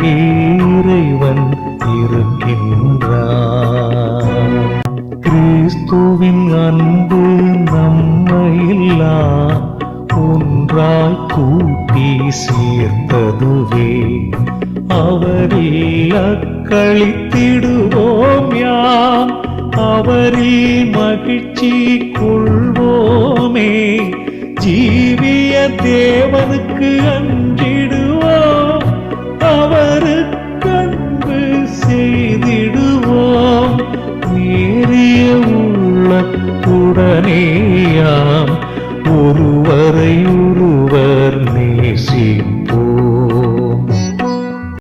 இறைவன் இருக்கின்றார். கிறிஸ்துவின் அன்பு நம்மையெல்லாம் ஒன்றாய் கூட்டி சேர்த்ததுவே. அவரில் அக்களித்திடுவோம் யாம், அவரில் மகிழ்ச்சி கொள்வோமே. ஜீவிய தேவனுக்கு அஞ்சிடுவோம், அவருக்கு அன்பு செய்திடுவோம். நேரிய உள்ளத்துடனேயாம்